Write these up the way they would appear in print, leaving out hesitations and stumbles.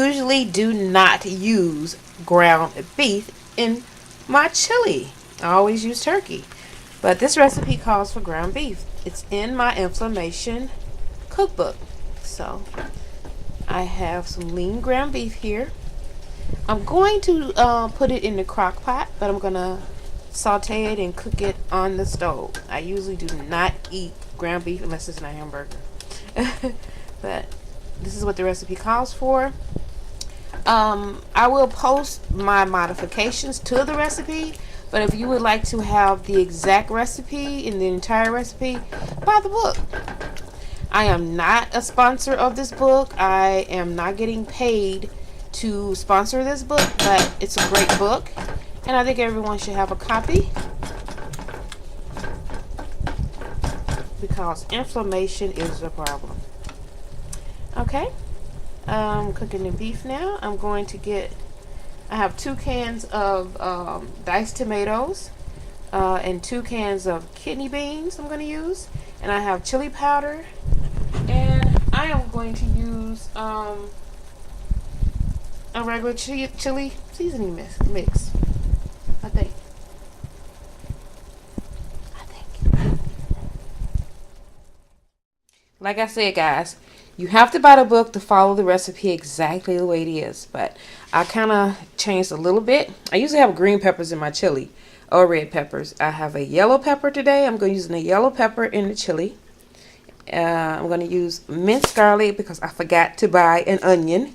usually do not use ground beef in my chili. I always use turkey. But this recipe calls for ground beef. It's in my inflammation cookbook. So I have some lean ground beef here. I'm going to put it in the crock pot, but I'm going to saute it and cook it on the stove. I usually do not eat ground beef unless it's in a hamburger. But this is what the recipe calls for. I will post my modifications to the recipe, but if you would like to have the exact recipe and the entire recipe, buy the book. I am not a sponsor of this book. I am not getting paid to sponsor this book, but it's a great book, and I think everyone should have a copy because inflammation is a problem. Okay, I'm cooking the beef now. I'm going to get, I have 2 cans of diced tomatoes and 2 cans of kidney beans I'm going to use, and I have chili powder, and I am going to use a regular chili seasoning mix. I think. Like I said, guys, you have to buy the book to follow the recipe exactly the way it is. But I kind of changed a little bit. I usually have green peppers in my chili or red peppers. I have a yellow pepper today. I'm going to use a yellow pepper in the chili. I'm going to use minced garlic because I forgot to buy an onion.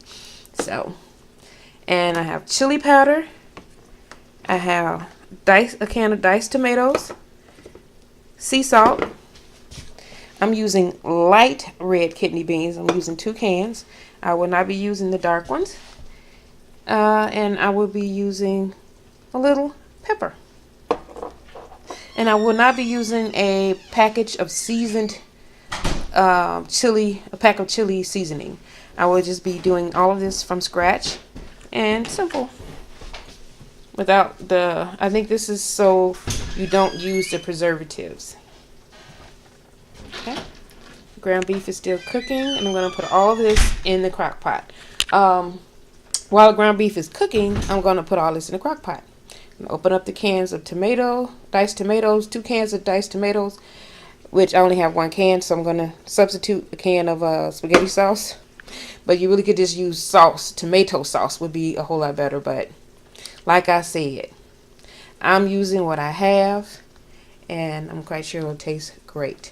So, and I have chili powder. I have a can of diced tomatoes, sea salt. I'm using light red kidney beans. I'm using 2 cans. I will not be using the dark ones. And I will be using a little pepper. And I will not be using a package of seasoned chili, a pack of chili seasoning. I will just be doing all of this from scratch and simple. Without the, I think this is so you don't use the preservatives. Okay, ground beef is still cooking, and I'm going to put all of this in the crock pot. While the ground beef is cooking, I'm going to put all this in the crock pot. I'm going to open up the cans of diced tomatoes, 2 cans of diced tomatoes, which I only have 1 can, so I'm going to substitute a can of spaghetti sauce. But you really could just use sauce. Tomato sauce would be a whole lot better, but like I said, I'm using what I have, and I'm quite sure it'll taste great.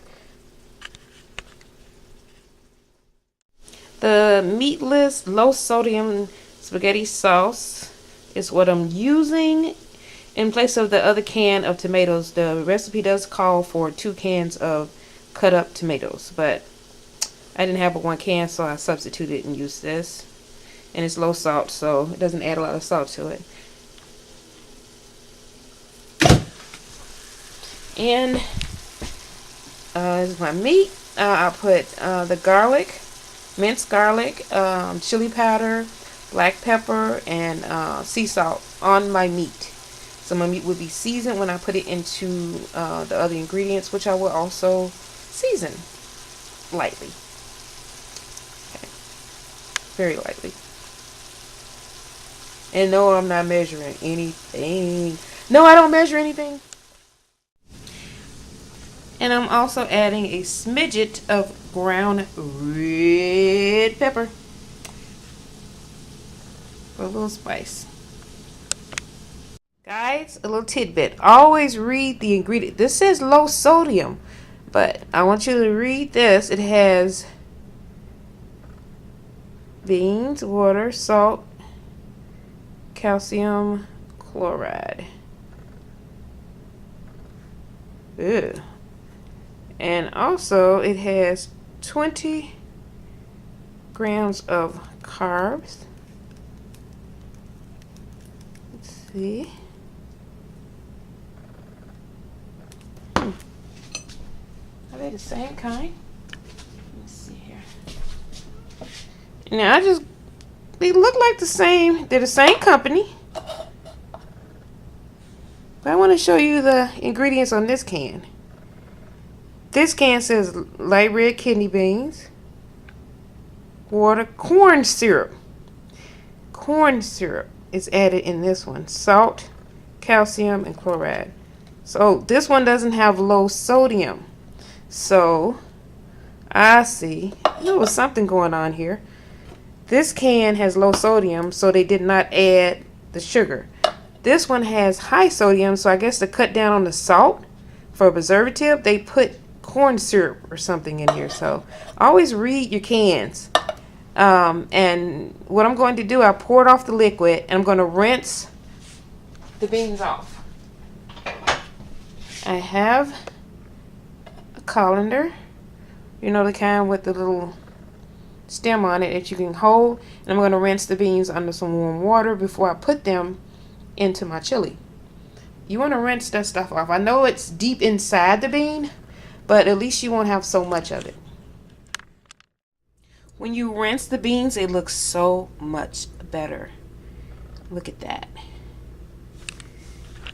The meatless, low-sodium spaghetti sauce is what I'm using in place of the other can of tomatoes. The recipe does call for 2 cans of cut-up tomatoes, but I didn't have but 1 can, so I substituted and used this. And it's low salt, so it doesn't add a lot of salt to it. And this is my meat. I put the garlic, minced garlic, chili powder, black pepper, and sea salt on my meat. So my meat will be seasoned when I put it into the other ingredients, which I will also season lightly. Okay. Very lightly. And no, I'm not measuring anything. No, I don't measure anything. And I'm also adding a smidget of ground red pepper for a little spice. Guys, a little tidbit. Always read the ingredient. This says low sodium, but I want you to read this. It has beans, water, salt, calcium chloride. Ew. And also it has 20 grams of carbs. Let's see. Are they the same kind? Let's see here. Now they look like the same. They're the same company. But I want to show you the ingredients on this can. This can says light red kidney beans, water, corn syrup, corn syrup is added in this one. Salt, calcium, and chloride. So this one doesn't have low sodium. So I see there was something going on here. This can has low sodium, so they did not add the sugar. This one has high sodium, so I guess to cut down on the salt for a preservative, they put corn syrup or something in here. So always read your cans. And what I'm going to do, I poured off the liquid and I'm going to rinse the beans off. I have a colander, you know, the kind with the little stem on it that you can hold, and I'm going to rinse the beans under some warm water before I put them into my chili. You want to rinse that stuff off. I know it's deep inside the bean, but at least you won't have so much of it. When you rinse the beans, they look so much better. Look at that.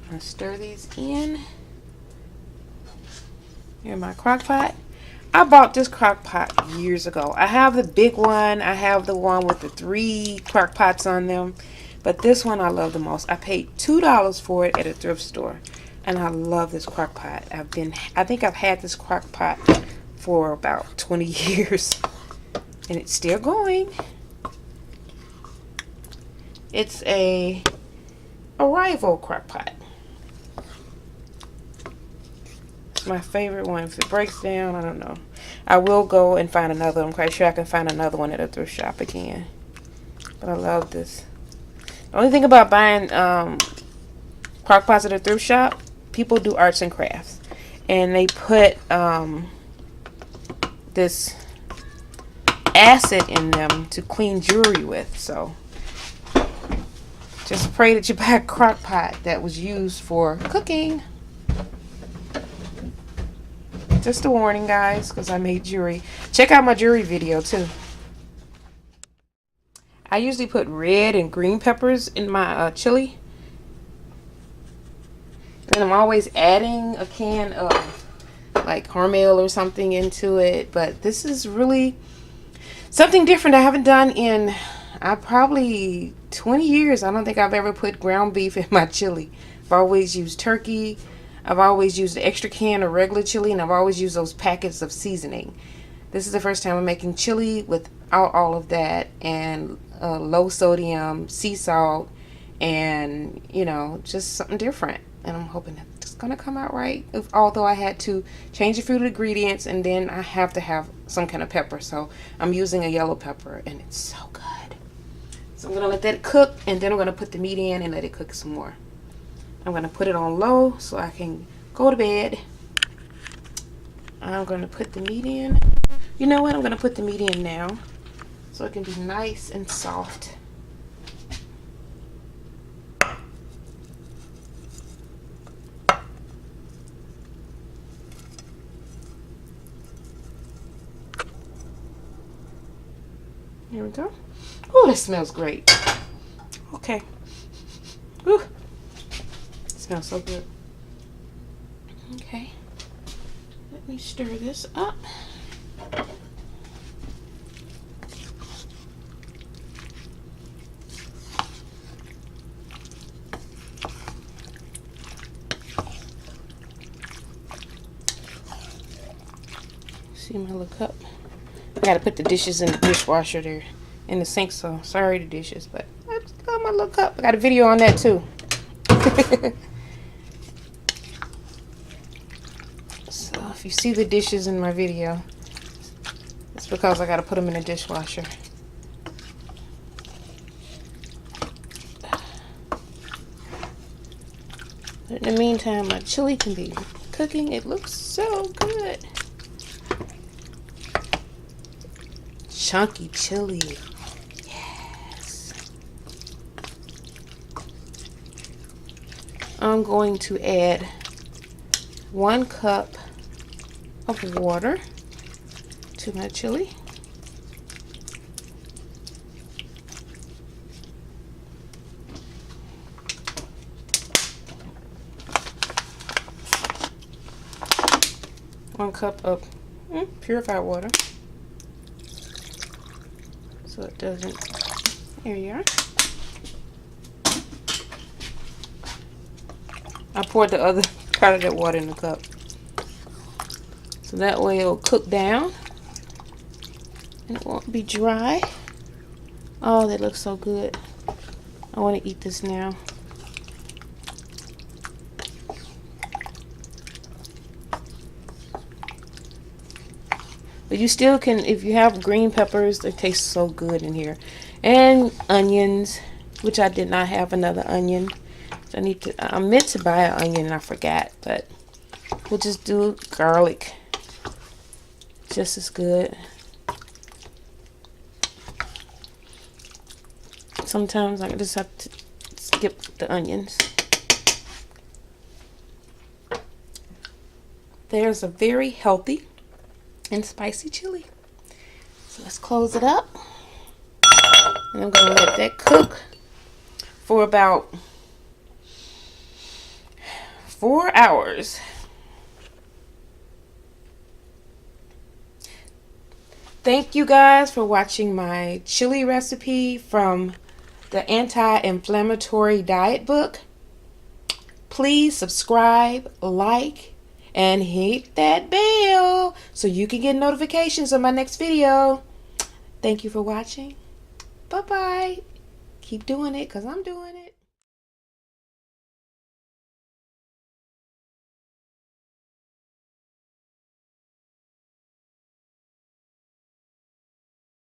I'm going to stir these in. Here in my crock pot. I bought this crock pot years ago. I have the big one. I have the one with the 3 crock pots on them. But this one I love the most. I paid $2 for it at a thrift store. And I love this crock pot. I think I've had this crock pot for about 20 years. And it's still going. It's a Arrival crock pot. It's my favorite one. If it breaks down, I don't know. I will go and find another. I'm quite sure I can find another one at a thrift shop again. But I love this. The only thing about buying crock pots at a thrift shop, people do arts and crafts. And they put this acid in them to clean jewelry with. So just pray that you buy a crock pot that was used for cooking. Just a warning, guys, because I made jewelry. Check out my jewelry video too. I usually put red and green peppers in my chili, and I'm always adding a can of like Hormel or something into it. But this is really something different I haven't done in probably 20 years. I don't think I've ever put ground beef in my chili. I've always used turkey. I've always used the extra can of regular chili, and I've always used those packets of seasoning. This is the first time I'm making chili without all of that, and low sodium, sea salt, and, you know, just something different. And I'm hoping that it's going to come out right, although I had to change a few ingredients, and then I have to have some kind of pepper. So I'm using a yellow pepper, and it's so good. So I'm going to let that cook, and then I'm going to put the meat in and let it cook some more. I'm going to put it on low so I can go to bed. I'm going to put the meat in. You know what? I'm going to put the meat in now so it can be nice and soft. Here we go. Oh, this smells great. Okay. Whew. It smells so good. Okay. Let me stir this up. See my little cup. I gotta put the dishes in the dishwasher there in the sink, so sorry the dishes, but I just got my little cup. I got a video on that too. So if you see the dishes in my video, it's because I gotta put them in the dishwasher. But in the meantime, my chili can be cooking. It looks so good. Chunky chili. Yes. I'm going to add 1 cup of water to my chili. One cup of purified water. So it doesn't, here you are. I poured the other part of that water in the cup. So that way it'll cook down. And it won't be dry. Oh, they look so good. I want to eat this now. But you still can, if you have green peppers, they taste so good in here. And onions, which I did not have another onion. So I meant to buy an onion and I forgot. But we'll just do garlic. Just as good. Sometimes I just have to skip the onions. There's a very healthy and spicy chili. So let's close it up. And I'm going to let that cook for about 4 hours. Thank you guys for watching my chili recipe from the Anti-Inflammatory Diet book. Please subscribe, like, and hit that bell so you can get notifications of my next video. Thank you for watching. Bye-bye. Keep doing it because I'm doing it.